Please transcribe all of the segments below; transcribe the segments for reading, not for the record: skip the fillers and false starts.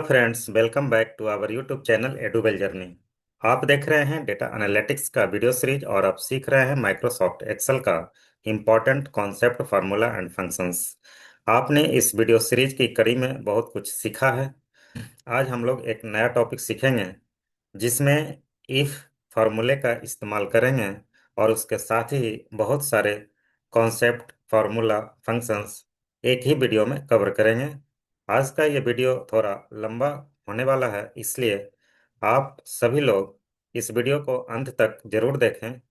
Friends, welcome back to our YouTube channel Eduwell journey. आप देख रहे हैं डेटा एनालिटिक्स का वीडियो सीरीज और आप सीख रहे हैं माइक्रोसॉफ्ट एक्सेल का important concept, formula and functions. आपने इस वीडियो सीरीज की कड़ी में बहुत कुछ सीखा है। आज हम लोग एक नया टॉपिक सीखेंगे जिसमें इफ फार्मूले का इस्तेमाल करेंगे और उसके साथ ही बहुत सारे कॉन्सेप्ट, फार्मूला, फंक्शंस एक ही वीडियो में कवर करेंगे। आज का ये वीडियो थोड़ा लंबा होने वाला है, इसलिए आप सभी लोग इस वीडियो को अंत तक जरूर देखें।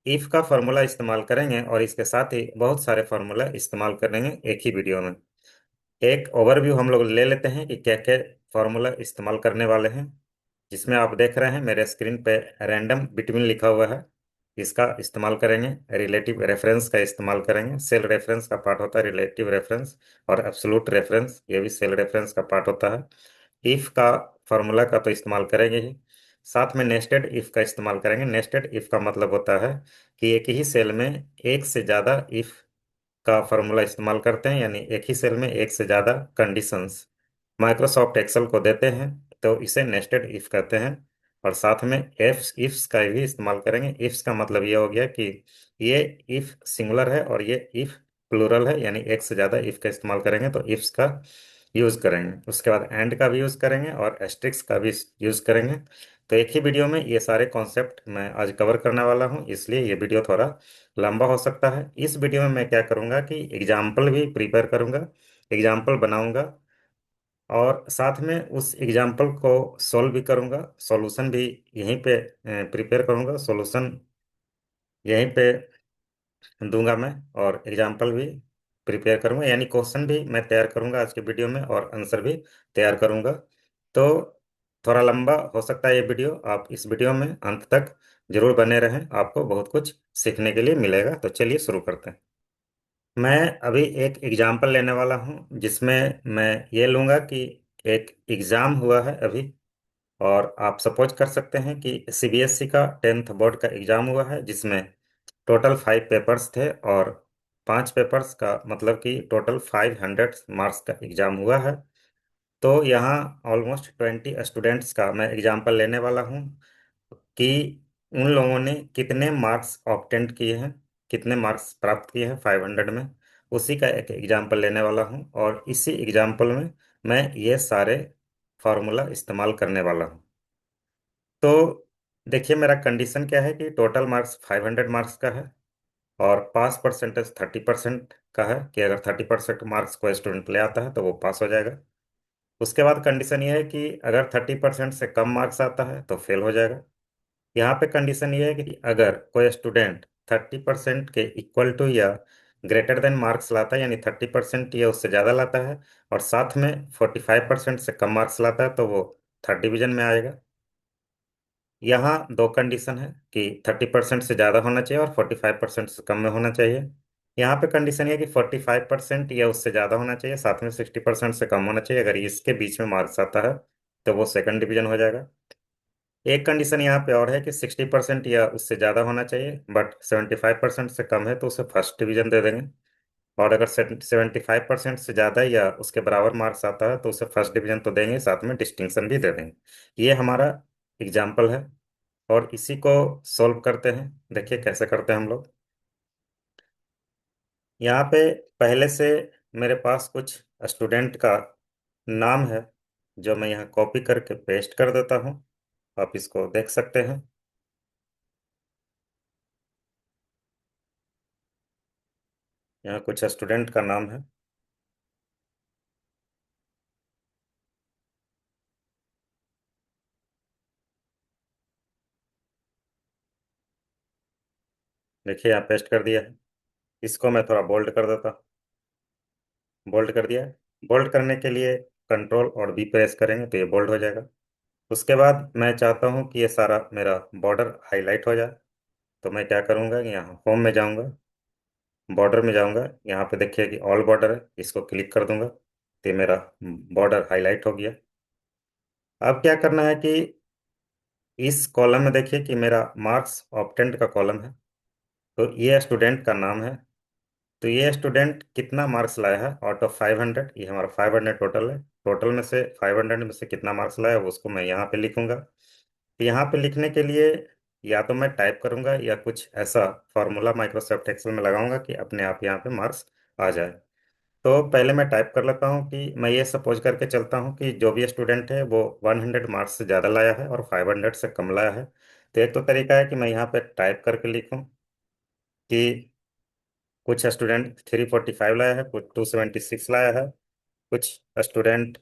इफ का फार्मूला इस्तेमाल करेंगे और इसके साथ ही बहुत सारे फार्मूला इस्तेमाल करेंगे एक ही वीडियो में। एक ओवरव्यू हम लोग ले लेते हैं कि क्या क्या फार्मूला इस्तेमाल करने वाले हैं। जिसमें आप देख रहे हैं मेरे स्क्रीन पे रैंडम बिटवीन लिखा हुआ है। इसका इस्तेमाल करेंगे। रिलेटिव रेफरेंस का इस्तेमाल करेंगे। सेल रेफरेंस का पार्ट होता है रिलेटिव रेफरेंस, और एब्सोल्यूट रेफरेंस ये भी सेल रेफरेंस का पार्ट होता है। इफ का फार्मूला का तो इस्तेमाल करेंगे ही, साथ में नेस्टेड इफ का इस्तेमाल करेंगे। नेस्टेड इफ का मतलब होता है कि एक ही सेल में एक से ज्यादा इफ का फॉर्मूला इस्तेमाल करते हैं, यानी एक ही सेल में एक से ज़्यादा कंडीशंस माइक्रोसॉफ्ट एक्सेल को देते हैं, तो इसे नेस्टेड इफ कहते हैं। और साथ में एफ इफ्स का भी इस्तेमाल करेंगे। इफ्स का मतलब ये हो गया कि ये इफ सिंगुलर है और ये इफ प्लूरल है, यानी एक से ज़्यादा इफ का इस्तेमाल करेंगे तो इफ्स का यूज करेंगे। उसके बाद एंड का भी यूज करेंगे और एस्ट्रिक्स का भी यूज करेंगे। तो एक ही वीडियो में ये सारे कॉन्सेप्ट मैं आज कवर करने वाला हूँ, इसलिए ये वीडियो थोड़ा लंबा हो सकता है। इस वीडियो में मैं क्या करूँगा कि एग्जाम्पल भी प्रिपेयर करूँगा, एग्जाम्पल बनाऊंगा, और साथ में उस एग्जाम्पल को सॉल्व भी करूँगा। सॉल्यूशन भी यहीं पे प्रिपेयर करूँगा, सॉल्यूशन यहीं पे दूंगा मैं, और एग्जाम्पल भी प्रिपेयर करूंगा, यानी क्वेश्चन भी मैं तैयार करूंगा आज के वीडियो में और आंसर भी तैयार करूंगा। तो थोड़ा लंबा हो सकता है ये वीडियो, आप इस वीडियो में अंत तक जरूर बने रहें, आपको बहुत कुछ सीखने के लिए मिलेगा। तो चलिए शुरू करते हैं। मैं अभी एक एग्जाम्पल लेने वाला हूं जिसमें मैं ये लूंगा कि एक एग्जाम हुआ है अभी, और आप सपोज कर सकते हैं कि सीबीएसई का 10th बोर्ड का एग्जाम हुआ है, जिसमें टोटल 5 पेपर्स थे, और 5 पेपर्स का मतलब कि टोटल 500 मार्क्स का एग्जाम हुआ है। तो यहाँ ऑलमोस्ट 20 स्टूडेंट्स का मैं एग्जाम्पल लेने वाला हूँ कि उन लोगों ने कितने मार्क्स ऑब्टेंड किए हैं, कितने मार्क्स प्राप्त किए हैं 500 में। उसी का एक एग्जाम्पल लेने वाला हूँ, और इसी एग्जाम्पल में मैं ये सारे फार्मूला इस्तेमाल करने वाला हूँ। तो देखिए, मेरा कंडीशन क्या है कि टोटल मार्क्स 500 मार्क्स का है, और पास परसेंटेज 30% का है, कि अगर 30% मार्क्स कोई स्टूडेंट ले आता है तो वो पास हो जाएगा। उसके बाद कंडीशन ये है कि अगर 30% से कम मार्क्स आता है तो फेल हो जाएगा। यहाँ पे कंडीशन ये है कि अगर कोई स्टूडेंट 30% के इक्वल टू या ग्रेटर देन मार्क्स लाता है, यानी 30% या उससे ज़्यादा लाता है, और साथ में 45% से कम मार्क्स लाता है, तो वो थर्ड डिवीजन में आएगा। यहाँ दो कंडीशन है कि 30% से ज़्यादा होना चाहिए और 45% से कम में होना चाहिए। यहाँ पे कंडीशन ये है कि 45% या उससे ज़्यादा होना चाहिए, साथ में 60% से कम होना चाहिए। अगर इसके बीच में मार्क्स आता है तो वो सेकंड डिवीजन हो जाएगा। एक कंडीशन यहाँ पे और है कि 60% या उससे ज़्यादा होना चाहिए, बट 75% से कम है तो उसे फर्स्ट डिवीजन दे देंगे। और अगर 75% से ज़्यादा या उसके बराबर मार्क्स आता है तो उसे फर्स्ट डिवीजन तो देंगे, साथ में डिस्टिंक्शन भी दे देंगे। ये हमारा एग्जाम्पल है, और इसी को सॉल्व करते हैं। देखिए कैसे करते हैं हम लोग। यहाँ पे पहले से मेरे पास कुछ स्टूडेंट का नाम है, जो मैं यहाँ कॉपी करके पेस्ट कर देता हूँ। आप इसको देख सकते हैं। यहाँ कुछ स्टूडेंट का नाम है। देखिए यहाँ पेस्ट कर दिया है। इसको मैं थोड़ा बोल्ड कर देता हूँ। बोल्ड कर दिया है। बोल्ड करने के लिए कंट्रोल और बी प्रेस करेंगे तो ये बोल्ड हो जाएगा। उसके बाद मैं चाहता हूँ कि ये सारा मेरा बॉर्डर हाईलाइट हो जाए, तो मैं क्या करूँगा कि यहाँ होम में जाऊँगा, बॉर्डर में जाऊँगा। यहाँ पे देखिए कि ऑल बॉर्डर है, इसको क्लिक कर दूंगा तो ये मेरा बॉर्डर हाईलाइट हो गया। अब क्या करना है कि इस कॉलम में देखिए कि मेरा मार्क्स ऑब्टेंड का कॉलम है, तो ये स्टूडेंट का नाम है। तो ये स्टूडेंट कितना मार्क्स लाया है आउट ऑफ 500, ये हमारा 500 टोटल है। टोटल में से 500 में से कितना मार्क्स लाया वो उसको मैं यहाँ पे लिखूंगा। तो यहाँ पे लिखने के लिए या तो मैं टाइप करूंगा या कुछ ऐसा फार्मूला माइक्रोसॉफ्ट एक्सेल में लगाऊंगा कि अपने आप यहाँ पे मार्क्स आ जाए। तो पहले मैं टाइप कर लेता हूँ कि मैं ये सपोज करके चलता हूँ कि जो भी स्टूडेंट है वो 100 मार्क्स से ज़्यादा लाया है और 500 से कम लाया है। तो एक तो तरीका है कि मैं यहाँ पे टाइप करके लिखूँ कि कुछ स्टूडेंट 345 लाया है, कुछ 276 लाया है, कुछ स्टूडेंट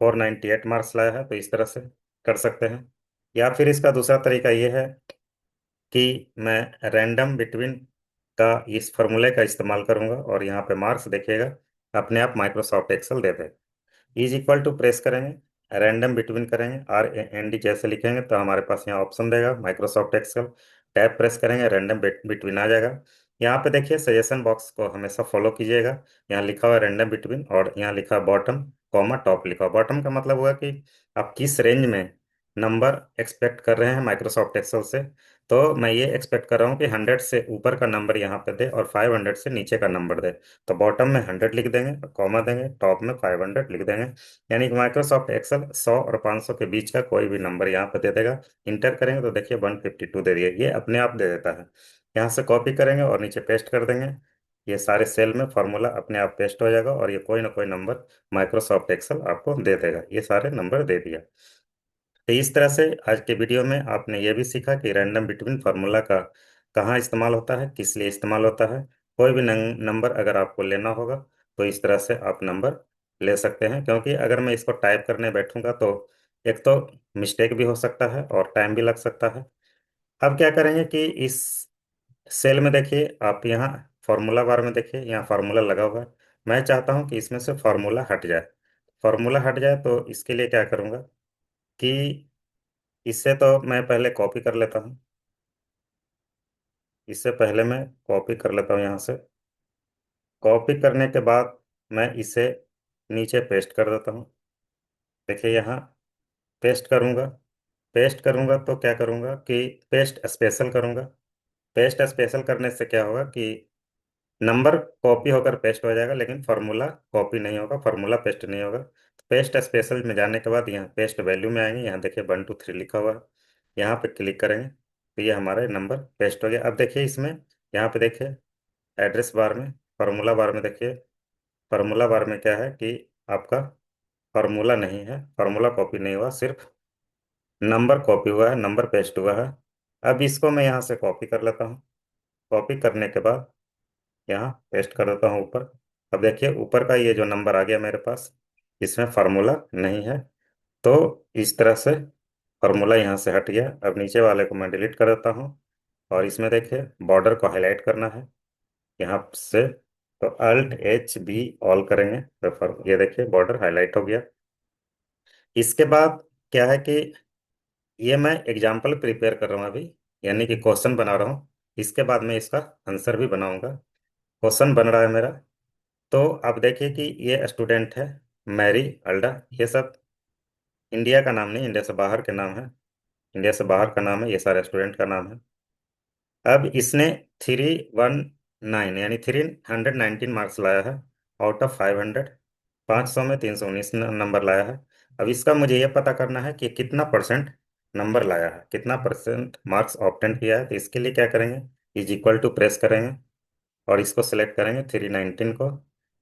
498 मार्क्स लाया है। तो इस तरह से कर सकते हैं। या फिर इसका दूसरा तरीका ये है कि मैं रैंडम बिटवीन का इस फॉर्मूले का इस्तेमाल करूंगा और यहाँ पे मार्क्स देखिएगा अपने आप माइक्रोसॉफ्ट एक्सेल दे देगा। इज इक्वल टू प्रेस करेंगे, रैंडम बिटवीन करेंगे, RAND जैसे लिखेंगे तो हमारे पास यहाँ ऑप्शन देगा माइक्रोसॉफ्ट एक्सेल। टैब प्रेस करेंगे, रैंडम बिटवीन आ जाएगा। यहाँ पे देखिए सजेशन बॉक्स को हमेशा फॉलो कीजिएगा। यहाँ लिखा हुआ है रैंडम बिटवीन और यहाँ लिखा है बॉटम कॉमा टॉप लिखा हुआ। बॉटम का मतलब हुआ कि आप किस रेंज में नंबर एक्सपेक्ट कर रहे हैं माइक्रोसॉफ्ट एक्सेल से। तो मैं ये एक्सपेक्ट कर रहा हूँ कि 100 से ऊपर का नंबर यहाँ पे दे और 500 से नीचे का नंबर दे। तो बॉटम में 100 लिख देंगे, कॉमा देंगे, टॉप में 500 लिख देंगे। यानी कि माइक्रोसॉफ्ट एक्सेल 100 और 500 के बीच का कोई भी नंबर यहाँ पे दे देगा। इंटर करेंगे तो देखिए 152 दे दिए, ये अपने आप दे देता है। यहाँ से कॉपी करेंगे और नीचे पेस्ट कर देंगे। ये सारे सेल में फॉर्मूला अपने आप पेस्ट हो जाएगा और ये कोई ना कोई नंबर माइक्रोसॉफ्ट एक्सेल आपको दे देगा। ये सारे नंबर दे दिया। तो इस तरह से आज के वीडियो में आपने ये भी सीखा कि रैंडम बिटवीन फार्मूला का कहाँ इस्तेमाल होता है, किस लिए इस्तेमाल होता है। कोई भी नंबर अगर आपको लेना होगा तो इस तरह से आप नंबर ले सकते हैं, क्योंकि अगर मैं इसको टाइप करने बैठूंगा तो एक तो मिस्टेक भी हो सकता है और टाइम भी लग सकता है। अब क्या करेंगे कि इस सेल में देखिए आप यहाँ फार्मूला बार में देखिए यहाँ फार्मूला लगा हुआ है। मैं चाहता हूँ कि इसमें से फार्मूला हट जाए। फार्मूला हट जाए तो इसके लिए क्या करूँगा कि इससे तो मैं पहले कॉपी कर लेता हूँ। इससे पहले मैं कॉपी कर लेता हूँ यहाँ से। कॉपी करने के बाद मैं इसे नीचे पेस्ट कर देता हूँ। देखिए यहाँ पेस्ट करूँगा। पेस्ट करूँगा तो क्या करूँगा कि पेस्ट स्पेशल करूँगा। पेस्ट स्पेशल करने से क्या होगा कि नंबर कॉपी होकर पेस्ट हो जाएगा लेकिन फार्मूला कॉपी नहीं होगा, फार्मूला पेस्ट नहीं होगा। तो पेस्ट स्पेशल में जाने के बाद यहाँ पेस्ट वैल्यू में आएंगे, यहाँ देखिए 1 2 3 लिखा हुआ है। यहाँ पे क्लिक करेंगे तो ये हमारे नंबर पेस्ट हो गया। अब देखिए इसमें यहाँ पे देखिए एड्रेस बार में, फार्मूला बार में देखिए फार्मूला बार में क्या है कि आपका फार्मूला नहीं है, फार्मूला कॉपी नहीं हुआ, सिर्फ नंबर कॉपी हुआ है, नंबर पेस्ट हुआ है। अब इसको मैं यहाँ से कॉपी कर लेता हूँ। कॉपी करने के बाद यहाँ पेस्ट कर देता हूँ ऊपर। अब देखिए ऊपर का ये जो नंबर आ गया मेरे पास, इसमें फार्मूला नहीं है। तो इस तरह से फार्मूला यहाँ से हट गया। अब नीचे वाले को मैं डिलीट कर देता हूँ और इसमें देखिए बॉर्डर को हाईलाइट करना है यहाँ से। तो Alt+H+B ऑल करेंगे तो ये देखिए बॉर्डर हाईलाइट हो गया। इसके बाद क्या है कि ये मैं एग्जाम्पल प्रिपेयर कर रहा हूँ अभी, यानी कि क्वेश्चन बना रहा हूँ। इसके बाद मैं इसका आंसर भी बनाऊंगा। क्वेश्चन बन रहा है मेरा। तो आप देखिए कि ये स्टूडेंट है मैरी अल्डा। ये सब इंडिया का नाम नहीं, इंडिया से बाहर के नाम है। इंडिया से बाहर का नाम है, ये सारे स्टूडेंट का नाम है। अब इसने 319 यानी 319 मार्क्स लाया है आउट ऑफ 500। 500 में 319 नंबर लाया है। अब इसका मुझे ये पता करना है कि कितना परसेंट नंबर लाया है, कितना परसेंट मार्क्स ऑब्टेन किया है। तो इसके लिए क्या करेंगे, इज इक्वल टू प्रेस करेंगे और इसको सिलेक्ट करेंगे 319 को।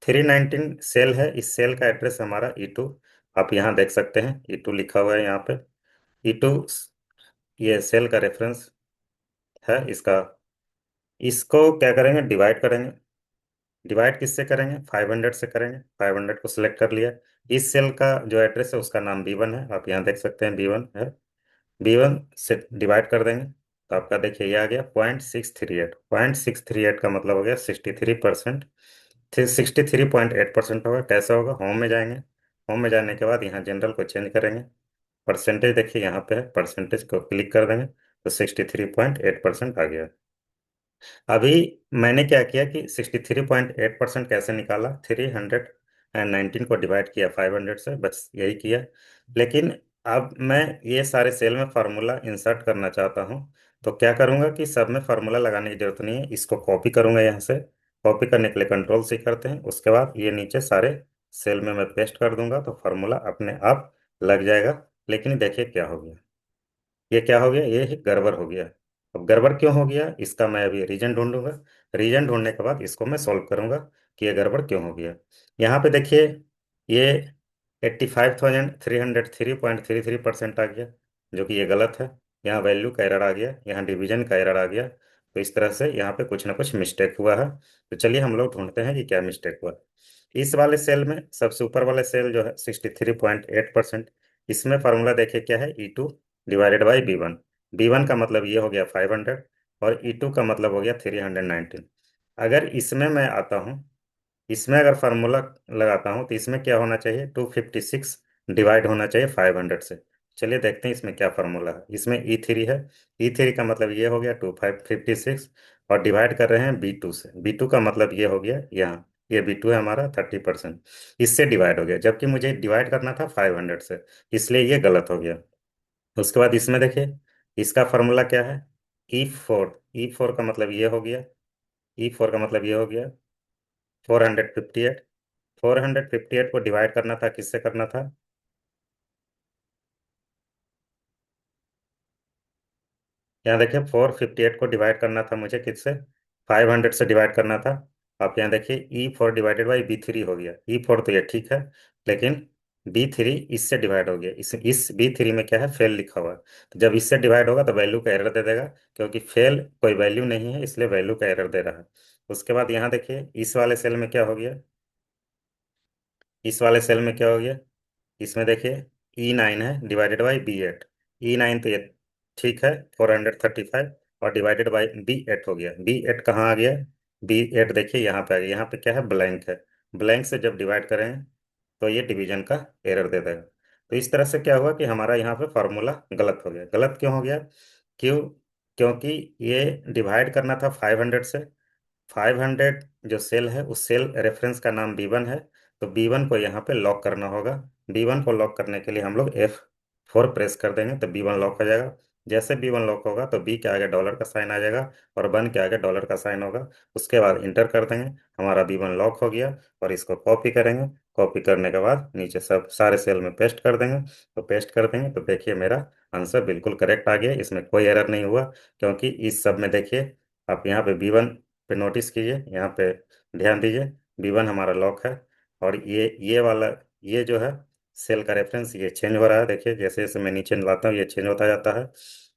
319 सेल है, इस सेल का एड्रेस हमारा E2 आप यहाँ देख सकते हैं, E2 लिखा हुआ है यहाँ पे। E2 ये सेल का रेफरेंस है इसका। इसको क्या करेंगे, डिवाइड करेंगे। डिवाइड किससे करेंगे, 500 से करेंगे। 500 को सिलेक्ट कर लिया। इस सेल का जो एड्रेस है उसका नाम B1 है, आप यहाँ देख सकते हैं B1 है। B1 से डिवाइड कर देंगे तो आपका देखिए ये आ गया 0.638। 0.638 का मतलब हो गया 63%। 63.8% होगा। कैसे होगा, होम में जाएंगे। होम में जाने के बाद यहाँ जनरल को चेंज करेंगे। परसेंटेज देखिए यहाँ पे है, परसेंटेज को क्लिक कर देंगे तो 63.8% आ गया। अभी मैंने क्या किया कि 63.8% कैसे निकाला, 319 को डिवाइड किया 500 से, बस यही किया। लेकिन अब मैं ये सारे सेल में फार्मूला इंसर्ट करना चाहता हूँ। तो क्या करूंगा कि सब में फार्मूला लगाने की जरूरत नहीं है, इसको कॉपी करूंगा यहाँ से। कॉपी करने के लिए कंट्रोल सी करते हैं, उसके बाद ये नीचे सारे सेल में मैं पेस्ट कर दूंगा तो फार्मूला अपने आप लग जाएगा। लेकिन देखिए क्या हो गया, ये क्या हो गया, ये ही गड़बड़ हो गया। अब गड़बड़ क्यों हो गया इसका मैं अभी रीजन ढूंढूंगा। रीजन ढूंढने के बाद इसको मैं सॉल्व करूंगा कि ये गड़बड़ क्यों हो गया। यहाँ पे देखिए ये 85,303.33% आ गया, जो कि ये गलत है। यहाँ वैल्यू का एरर आ गया, यहाँ डिवीजन का एरर आ गया। तो इस तरह से यहाँ पे कुछ ना कुछ मिस्टेक हुआ है। तो चलिए हम लोग ढूंढते हैं कि क्या मिस्टेक हुआ। इस वाले सेल में सबसे ऊपर वाले सेल जो है 63.8%, इसमें फार्मूला देखिए क्या है, E2/B1। B1 का मतलब ये हो गया 500 और E2 का मतलब हो गया 319। अगर इसमें मैं आता हूँ, इसमें अगर फार्मूला लगाता हूँ तो इसमें क्या होना चाहिए, 256 डिवाइड होना चाहिए 500 से। चलिए देखते हैं इसमें क्या फार्मूला है। इसमें E3 है, E3 का मतलब ये हो गया 256 और डिवाइड कर रहे हैं B2 से। B2 का मतलब ये हो गया यहाँ, ये B2 है हमारा 30%, इससे डिवाइड हो गया, जबकि मुझे डिवाइड करना था 500 से, इसलिए ये गलत हो गया। उसके बाद इसमें देखिए इसका फार्मूला क्या है, ई फोर का मतलब ये हो गया, E4 का मतलब ये हो गया 458। 458 को डिवाइड करना था, किससे करना था, यहाँ देखिए 458 को डिवाइड करना था मुझे किससे, 500 से डिवाइड करना था। आप यहाँ देखिए E4/B3 हो गया। E4 तो ये ठीक है, लेकिन B3 इससे डिवाइड हो गया। इस B3 में क्या है, फेल लिखा हुआ है। तो जब इससे डिवाइड होगा तो वैल्यू का एरर दे देगा, क्योंकि फेल कोई वैल्यू नहीं है, इसलिए वैल्यू का एरर दे रहा है। उसके बाद यहाँ देखिए इस वाले सेल में क्या हो गया, इस वाले सेल में क्या हो गया, इसमें देखिए E9 है डिवाइडेड बाई B8। E9 तो ये ठीक है 435 और डिवाइडेड बाई B8 हो गया। B8 कहाँ आ गया, B8 देखिए यहाँ पे आ गया। यहाँ पे क्या है, ब्लैंक है। ब्लैंक से जब डिवाइड करें तो ये डिवीजन का एरर दे देगा। तो इस तरह से क्या हुआ कि हमारा यहाँ पे फॉर्मूला गलत हो गया। गलत क्यों हो गया, क्यों, क्योंकि ये डिवाइड करना था 500 से। 500 जो सेल है उस सेल रेफरेंस का नाम B1 है, तो B1 को यहाँ पे लॉक करना होगा। B1 को लॉक करने के लिए हम लोग F4 प्रेस कर देंगे तो B1 लॉक हो जाएगा। जैसे B1 लॉक होगा तो B के आगे डॉलर का साइन आ जाएगा और 1 के आगे डॉलर का साइन होगा। उसके बाद इंटर कर देंगे, हमारा B1 लॉक हो गया। और इसको कॉपी करेंगे, कॉपी करने के बाद नीचे सब सारे सेल में पेस्ट कर देंगे। तो पेस्ट कर देंगे तो देखिए मेरा आंसर बिल्कुल करेक्ट आ गया, इसमें कोई एरर नहीं हुआ। क्योंकि इस सब में देखिए आप यहाँ पे B1 पे नोटिस कीजिए, यहाँ पे ध्यान दीजिए, B1 हमारा लॉक है। और ये वाला, ये जो है सेल का रेफरेंस ये चेंज हो रहा है। देखिए जैसे जैसे मैं नीचे लाता हूँ ये चेंज होता जाता है।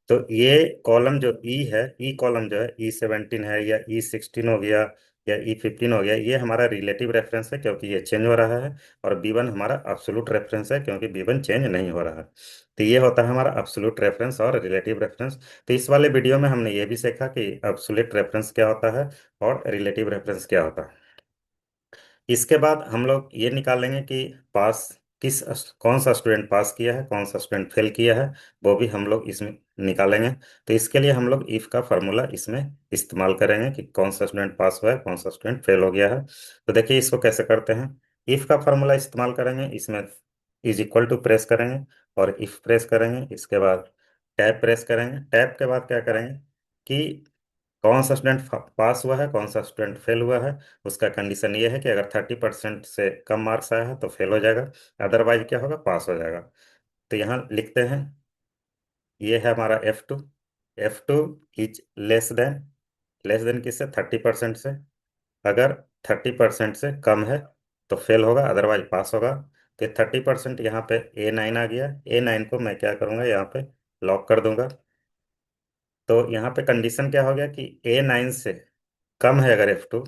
तो ये कॉलम जो ई है, ई कॉलम जो है E17 है या E16 हो गया या E15 हो गया, ये हमारा रिलेटिव रेफरेंस है क्योंकि ये चेंज हो रहा है। और B1 हमारा अब्सोलूट रेफरेंस है क्योंकि B1 चेंज नहीं हो रहा है। तो ये होता है हमारा अब्सोलूट रेफरेंस और रिलेटिव रेफरेंस। तो इस वाले वीडियो में हमने ये भी सीखा कि अब्सोल्यूट रेफरेंस क्या होता है और रिलेटिव रेफरेंस क्या होता है। इसके बाद हम लोग ये निकालेंगे कि पास कौन सा स्टूडेंट पास किया है, कौन सा स्टूडेंट फेल किया है, वो भी हम लोग इसमें निकालेंगे। तो इसके लिए हम लोग इफ का फॉर्मूला इसमें इस्तेमाल करेंगे कि कौन सा स्टूडेंट पास हुआ है, कौन सा स्टूडेंट फेल हो गया है। तो देखिए इसको कैसे करते हैं। इफ का फॉर्मूला इस्तेमाल करेंगे, इसमें इज इक्वल टू प्रेस करेंगे और इफ प्रेस करेंगे। इसके बाद टैब प्रेस करेंगे। टैब के बाद क्या करेंगे कि कौन सा स्टूडेंट पास हुआ है, कौन सा स्टूडेंट फेल हुआ है। उसका कंडीशन ये है कि अगर 30% से कम मार्क्स आया है तो फेल हो जाएगा, अदरवाइज क्या होगा, पास हो जाएगा। तो यहाँ लिखते हैं, ये है हमारा F2। F2 is less than किससे, 30% से। अगर 30% से कम है तो फेल होगा, अदरवाइज पास होगा। तो 30% यहाँ पे A9 आ गया। A9 को मैं क्या करूँगा, यहाँ पे लॉक कर दूंगा। तो यहाँ पे कंडीशन क्या हो गया कि A9 से कम है अगर F2,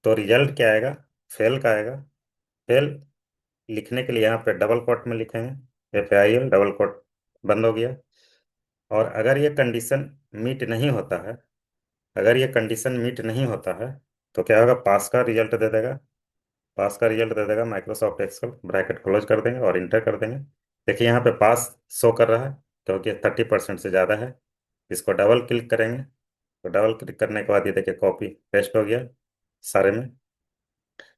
तो रिजल्ट क्या आएगा, फेल का आएगा। फेल लिखने के लिए यहाँ पे डबल कोट में लिखेंगे, FAIL डबल कोट बंद हो गया। और अगर ये कंडीशन मीट नहीं होता है, अगर ये कंडीशन मीट नहीं होता है तो क्या होगा, पास का रिजल्ट दे देगा। पास का रिजल्ट दे देगा, माइक्रोसॉफ्ट एक्सेल ब्रैकेट क्लोज कर देंगे और इंटर कर देंगे। देखिए यहाँ पे पास शो कर रहा है क्योंकि 30% से ज़्यादा है। इसको डबल क्लिक करेंगे तो डबल क्लिक करने के बाद ये देखिए कॉपी पेस्ट हो गया सारे में।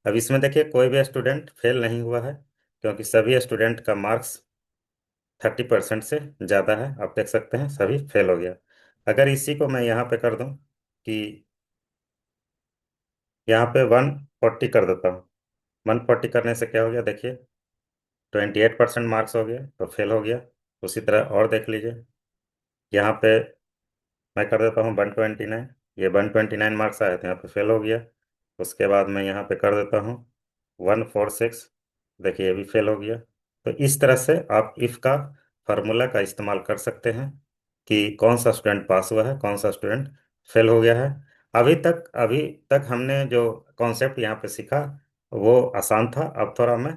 अब इसमें देखिए कोई भी स्टूडेंट फेल नहीं हुआ है क्योंकि सभी स्टूडेंट का मार्क्स 30% से ज़्यादा है। आप देख सकते हैं सभी फेल हो गया। अगर इसी को मैं यहाँ पे कर दूं कि यहाँ पे 140 कर देता हूँ। 140 करने से क्या हो गया देखिए, 28% मार्क्स हो गया तो फेल हो गया। उसी तरह और देख लीजिए, यहाँ पे मैं कर देता हूँ 129। ये 129 मार्क्स आए थे, यहाँ पे फेल हो गया। उसके बाद मैं यहाँ पे कर देता हूँ 146। देखिए ये भी फेल हो गया। तो इस तरह से आप इफ का फार्मूला का इस्तेमाल कर सकते हैं कि कौन सा स्टूडेंट पास हुआ है, कौन सा स्टूडेंट फेल हो गया है। अभी तक हमने जो कॉन्सेप्ट यहाँ पे सीखा वो आसान था। अब थोड़ा मैं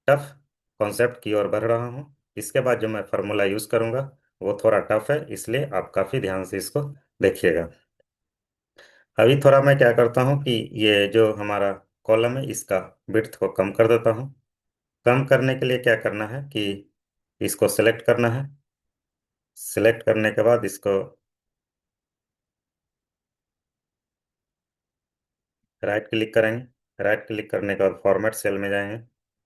टफ कॉन्सेप्ट की ओर बढ़ रहा हूँ। इसके बाद जो मैं फार्मूला यूज करूंगा वो थोड़ा टफ है, इसलिए आप काफी ध्यान से इसको देखिएगा। अभी थोड़ा मैं क्या करता हूँ कि ये जो हमारा कॉलम है इसका विड्थ को कम कर देता हूँ। कम करने के लिए क्या करना है कि इसको सेलेक्ट करना है। सेलेक्ट करने के बाद इसको राइट क्लिक करेंगे। राइट क्लिक करने के बाद फॉर्मेट सेल में जाएंगे,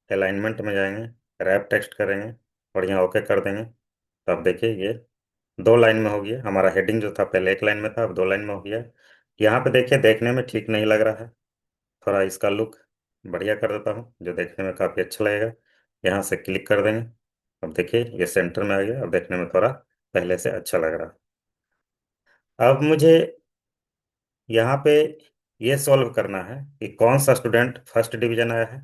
अलाइनमेंट में जाएंगे, रैप टेक्स्ट करेंगे और यहाँ ओके कर देंगे। तो अब देखिए ये 2 लाइन में हो गया। हमारा हेडिंग जो था पहले 1 लाइन में था, अब 2 लाइन में हो गया। यहाँ पे देखिए देखने में ठीक नहीं लग रहा है, थोड़ा इसका लुक बढ़िया कर देता हूँ जो देखने में काफ़ी अच्छा लगेगा। यहाँ से क्लिक कर देंगे। अब देखिए ये सेंटर में आ गया, अब देखने में थोड़ा पहले से अच्छा लग रहा है। अब मुझे यहाँ पे ये सॉल्व करना है कि कौन सा स्टूडेंट फर्स्ट डिवीजन आया है,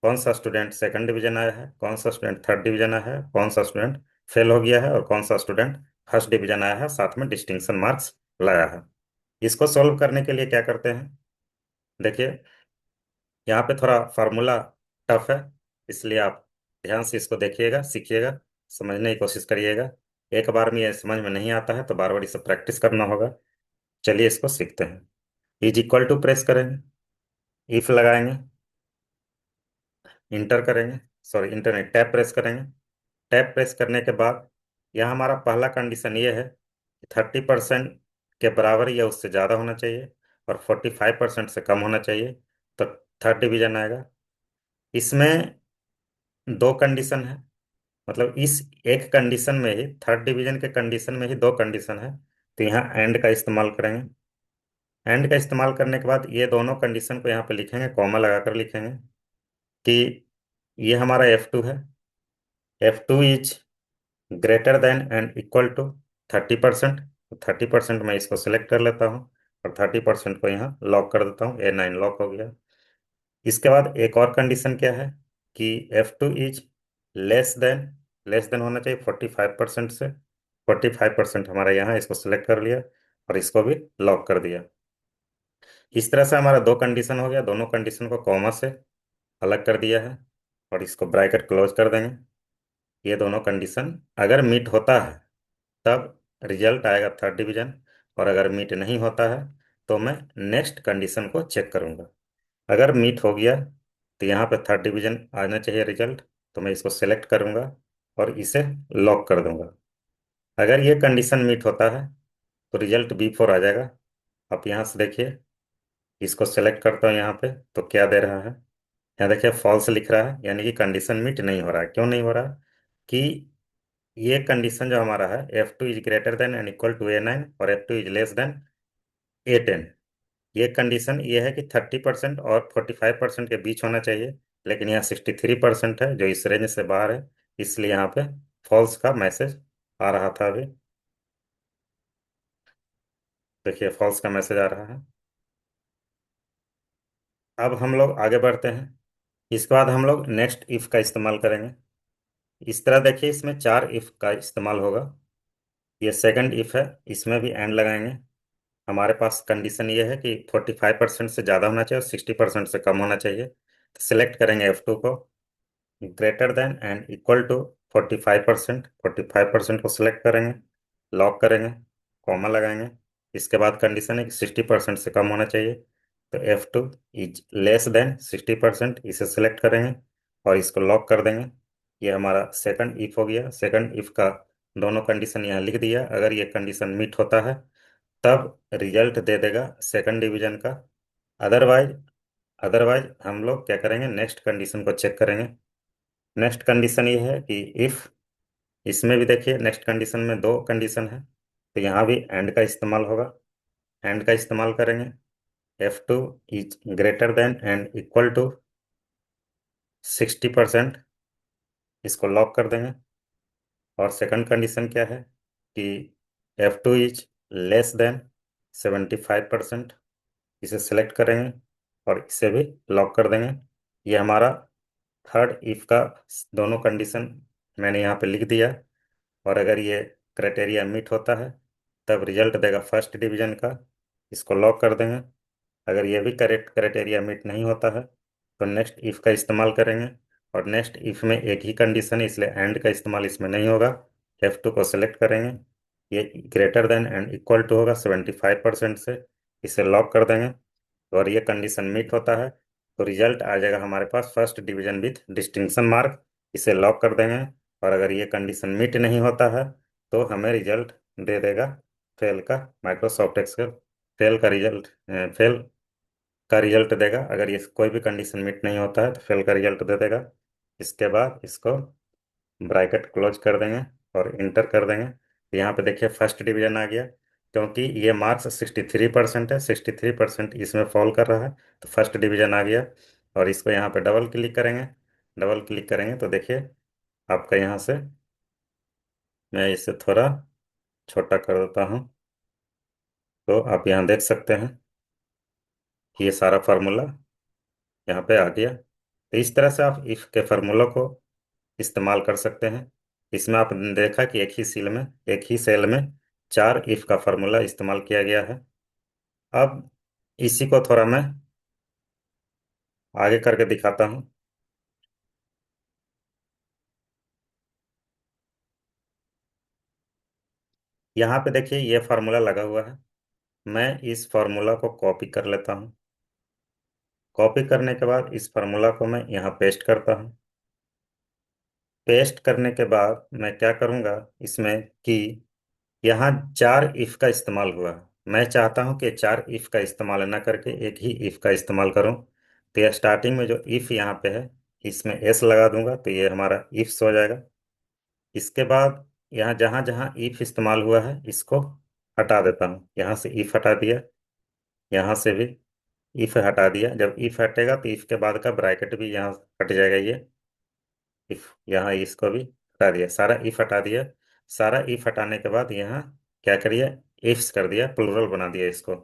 कौन सा स्टूडेंट सेकंड डिवीजन आया है, कौन सा स्टूडेंट थर्ड डिवीजन आया है, कौन सा स्टूडेंट फेल हो गया है और कौन सा स्टूडेंट फर्स्ट डिवीजन आया है साथ में डिस्टिंक्शन मार्क्स लाया है। इसको सॉल्व करने के लिए क्या करते हैं देखिए, यहाँ पे थोड़ा फार्मूला टफ है, इसलिए आप ध्यान से इसको देखिएगा, सीखिएगा, समझने की कोशिश करिएगा। एक बार में ये समझ में नहीं आता है तो बार बार इसे प्रैक्टिस करना होगा। चलिए इसको सीखते हैं। इज इक्वल टू प्रेस करेंगे, इफ लगाएंगे, इंटर करेंगे, सॉरी इंटर नहीं, टैब प्रेस करेंगे। टैब प्रेस करने के बाद यहाँ हमारा पहला कंडीशन ये है कि 30% के बराबर या उससे ज़्यादा होना चाहिए और 45% से कम होना चाहिए, तो थर्ड डिवीजन आएगा। इसमें 2 कंडीशन है, मतलब इस एक कंडीशन में ही, थर्ड डिवीजन के कंडीशन में ही 2 कंडीशन है। तो यहाँ एंड का इस्तेमाल करेंगे। एंड का इस्तेमाल करने के बाद ये दोनों कंडीशन को यहाँ पे लिखेंगे, कॉमा लगाकर लिखेंगे कि ये हमारा F2 है। F2 is greater than and equal to 30%। 30% मैं इसको सिलेक्ट कर लेता हूँ और 30% को यहाँ लॉक कर देता हूँ, A9 लॉक हो गया। इसके बाद एक और कंडीशन क्या है कि F2 is less than, less than होना चाहिए 45% से। 45% हमारा यहाँ, इसको सिलेक्ट कर लिया और इसको भी लॉक कर दिया। इस तरह से हमारा 2 कंडीशन हो गया, दोनों कंडीशन को कॉमा से अलग कर दिया है और इसको ब्रैकेट क्लोज कर देंगे। ये दोनों कंडीशन अगर मीट होता है तब रिजल्ट आएगा थर्ड डिवीजन, और अगर मीट नहीं होता है तो मैं नेक्स्ट कंडीशन को चेक करूंगा। अगर मीट हो गया तो यहाँ पे थर्ड डिवीजन आना चाहिए रिजल्ट, तो मैं इसको सेलेक्ट करूंगा और इसे लॉक कर दूंगा। अगर ये कंडीशन मीट होता है तो रिजल्ट B4 आ जाएगा। आप यहाँ से देखिए, इसको सेलेक्ट करता हूँ यहाँ पे तो क्या दे रहा है, यहाँ देखिए फॉल्स लिख रहा है, यानी कि कंडीशन मीट नहीं हो रहा है। क्यों नहीं हो रहा है कि ये कंडीशन जो हमारा है F2 is greater than and equal to A9 और F2 is less than A10, ये कंडीशन ये है कि 30% और 45% के बीच होना चाहिए, लेकिन यहाँ 63% है जो इस रेंज से बाहर है, इसलिए यहाँ पे फॉल्स का मैसेज आ रहा था। अभी देखिए फॉल्स का मैसेज आ रहा है। अब हम लोग आगे बढ़ते हैं। इसके बाद हम लोग नेक्स्ट इफ का इस्तेमाल करेंगे। इस तरह देखिए इसमें 4 इफ का इस्तेमाल होगा। ये सेकंड इफ है, इसमें भी एंड लगाएंगे। हमारे पास कंडीशन ये है कि 45% से ज़्यादा होना चाहिए और 60% से कम होना चाहिए। तो सिलेक्ट करेंगे F2 को, greater than and equal to 45%। 45% को सिलेक्ट करेंगे, लॉक करेंगे, कॉमा लगाएंगे। इसके बाद कंडीशन है कि 60% से कम होना चाहिए, तो F2 इज लेस देन 60%, इसे सिलेक्ट करेंगे और इसको लॉक कर देंगे। ये हमारा सेकंड इफ हो गया। सेकंड इफ का दोनों कंडीशन यहाँ लिख दिया। अगर ये कंडीशन मीट होता है तब रिजल्ट दे देगा सेकंड डिवीजन का। अदरवाइज अदरवाइज हम लोग क्या करेंगे, नेक्स्ट कंडीशन को चेक करेंगे। नेक्स्ट कंडीशन ये है कि इफ, इसमें भी देखिए नेक्स्ट कंडीशन में 2 कंडीशन है। तो यहाँ भी एंड का इस्तेमाल होगा। एंड का इस्तेमाल करेंगे। F2 is greater than and equal to 60%, इसको लॉक कर देंगे। और सेकंड कंडीशन क्या है कि F2 इज लेस देन 75%, इसे सेलेक्ट करेंगे और इसे भी लॉक कर देंगे। ये हमारा थर्ड इफ का दोनों कंडीशन मैंने यहाँ पे लिख दिया। और अगर ये क्राइटेरिया मीट होता है तब रिजल्ट देगा फर्स्ट डिवीजन का, इसको लॉक कर देंगे। अगर ये भी करेक्ट क्राइटेरिया मीट नहीं होता है तो नेक्स्ट इफ का इस्तेमाल करेंगे। और नेक्स्ट इफ में एक ही कंडीशन है, इसलिए एंड का इस्तेमाल इसमें नहीं होगा। F2 को सिलेक्ट करेंगे, ये greater than and equal to होगा 75% से, इसे लॉक कर देंगे। और ये कंडीशन मीट होता है तो रिजल्ट आ जाएगा हमारे पास first division with distinction mark, इसे लॉक कर देंगे। और अगर ये कंडीशन मीट नहीं होता है तो हमें रिजल्ट दे देगा फेल का। माइक्रोसॉफ्ट एक्सेल फेल का रिजल्ट फेल का रिजल्ट देगा। अगर ये कोई भी कंडीशन मीट नहीं होता है तो फेल का रिजल्ट दे देगा। इसके बाद इसको ब्रैकेट क्लोज कर देंगे और इंटर कर देंगे। तो यहाँ पे देखिए फर्स्ट डिवीजन आ गया, क्योंकि ये मार्क्स 63% है, 63% इसमें फॉल कर रहा है, तो फर्स्ट डिवीजन आ गया। और इसको यहाँ पे डबल क्लिक करेंगे। डबल क्लिक करेंगे तो देखिए आपका यहाँ से, मैं इसे थोड़ा छोटा कर देता हूँ, तो आप यहाँ देख सकते हैं कि ये सारा फार्मूला यहाँ पे आ गया। तो इस तरह से आप इफ के फार्मूला को इस्तेमाल कर सकते हैं। इसमें आपने देखा कि एक ही सेल में चार इफ का फार्मूला इस्तेमाल किया गया है। अब इसी को थोड़ा मैं आगे करके दिखाता हूँ। यहाँ पे देखिए ये फार्मूला लगा हुआ है। मैं इस फार्मूला को कॉपी कर लेता हूँ। कॉपी करने के बाद इस फार्मूला को मैं यहाँ पेस्ट करता हूँ। पेस्ट करने के बाद मैं क्या करूँगा इसमें कि यहाँ चार इफ का इस्तेमाल हुआ है। मैं चाहता हूं कि चार इफ का इस्तेमाल ना करके एक ही इफ का इस्तेमाल करूं। तो यह स्टार्टिंग में जो इफ यहाँ पे है इसमें एस लगा दूंगा तो ये हमारा इफ्स हो जाएगा। इसके बाद यहाँ जहां जहां इफ इस्तेमाल हुआ है इसको हटा देता हूँ। यहाँ से इफ हटा दिया, यहाँ से भी इफ हटा दिया। जब इफ हटेगा तो इफ के बाद का ब्रैकेट भी यहाँ हट जाएगा। ये इफ यहाँ इसको भी हटा दिया, सारा इफ हटा दिया। सारा इफ हटाने के बाद यहाँ क्या करिए, इफ्स कर दिया, प्लूरल बना दिया इसको।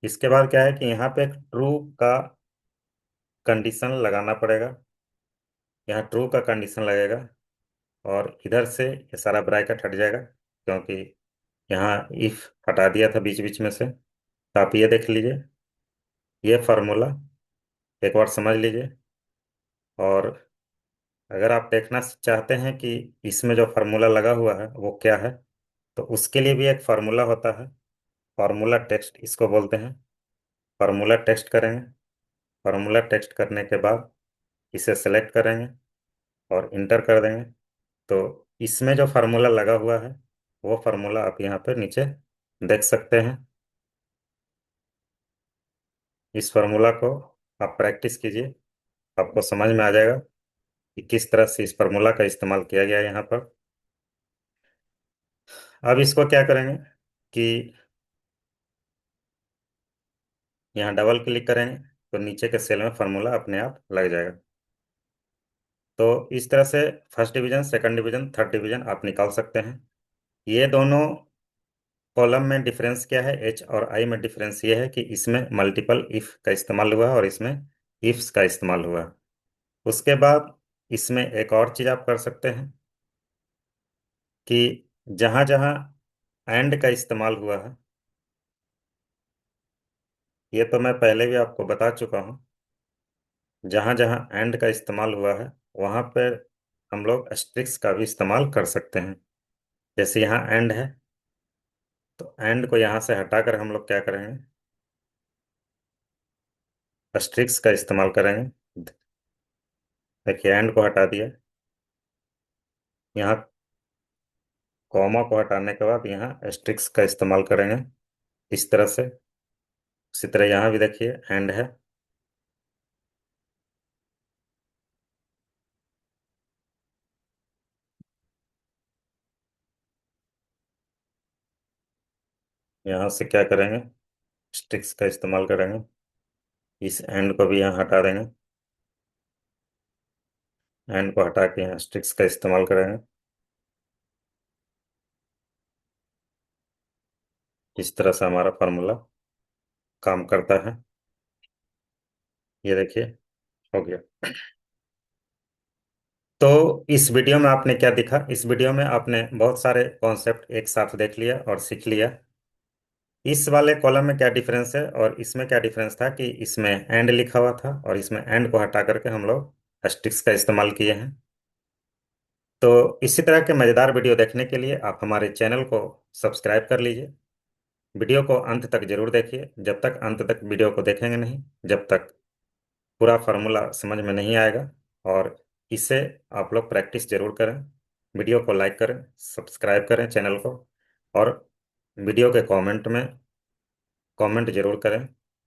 इसके बाद क्या है कि यहाँ पे एक ट्रू का कंडीशन लगाना पड़ेगा। यहाँ ट्रू का कंडीशन लगेगा और इधर से ये सारा ब्रैकेट हट जाएगा, क्योंकि यहाँ इफ हटा दिया था बीच बीच में से। तो आप ये देख लीजिए, ये फार्मूला एक बार समझ लीजिए। और अगर आप देखना चाहते हैं कि इसमें जो फार्मूला लगा हुआ है वो क्या है, तो उसके लिए भी एक फार्मूला होता है। फार्मूला टेक्स्ट इसको बोलते हैं। फार्मूला टेक्स्ट करेंगे। फार्मूला टेक्स्ट करने के बाद इसे सेलेक्ट करेंगे और इंटर कर देंगे। तो इसमें जो फार्मूला लगा हुआ है वो फार्मूला आप यहाँ पर नीचे देख सकते हैं। इस फार्मूला को आप प्रैक्टिस कीजिए, आपको समझ में आ जाएगा कि किस तरह से इस फार्मूला का इस्तेमाल किया गया है यहाँ पर। अब इसको क्या करेंगे कि यहाँ डबल क्लिक करेंगे तो नीचे के सेल में फार्मूला अपने आप लग जाएगा। तो इस तरह से first division, second division, third division आप निकाल सकते हैं। ये दोनों कॉलम में डिफरेंस क्या है, एच और आई में डिफरेंस ये है कि इसमें मल्टीपल इफ का इस्तेमाल हुआ है और इसमें इफ्स का इस्तेमाल हुआ है। उसके बाद इसमें एक और चीज आप कर सकते हैं कि जहां जहां एंड का इस्तेमाल हुआ है, ये तो मैं पहले भी आपको बता चुका हूं, जहां जहां एंड का इस्तेमाल हुआ है वहां पर हम लोग एस्ट्रिक्स का भी इस्तेमाल कर सकते हैं। जैसे यहाँ एंड है तो एंड को यहाँ से हटाकर हम लोग क्या करेंगे, एस्ट्रिक्स का इस्तेमाल करेंगे। देखिए एंड को हटा दिया, यहाँ कॉमा को हटाने के बाद यहाँ एस्ट्रिक्स का इस्तेमाल करेंगे इस तरह से। उसी तरह यहाँ भी देखिए एंड है, यहाँ से क्या करेंगे, स्टिक्स का इस्तेमाल करेंगे। इस एंड को भी यहाँ हटा देंगे। एंड को हटा के यहाँ स्टिक्स का इस्तेमाल करेंगे। इस तरह से हमारा फार्मूला काम करता है। ये देखिए, हो गया। तो इस वीडियो में आपने क्या देखा? इस वीडियो में आपने बहुत सारे कॉन्सेप्ट एक साथ देख लिया और सीख लिया। इस वाले कॉलम में क्या डिफरेंस है और इसमें क्या डिफरेंस था कि इसमें एंड लिखा हुआ था और इसमें एंड को हटा करके हम लोग स्टिक्स का इस्तेमाल किए हैं। तो इसी तरह के मज़ेदार वीडियो देखने के लिए आप हमारे चैनल को सब्सक्राइब कर लीजिए। वीडियो को अंत तक जरूर देखिए। जब तक अंत तक वीडियो को देखेंगे नहीं, जब तक पूरा फार्मूला समझ में नहीं आएगा। और इसे आप लोग प्रैक्टिस जरूर करें। वीडियो को लाइक करें, सब्सक्राइब करें चैनल को, और वीडियो के कमेंट में कमेंट जरूर करें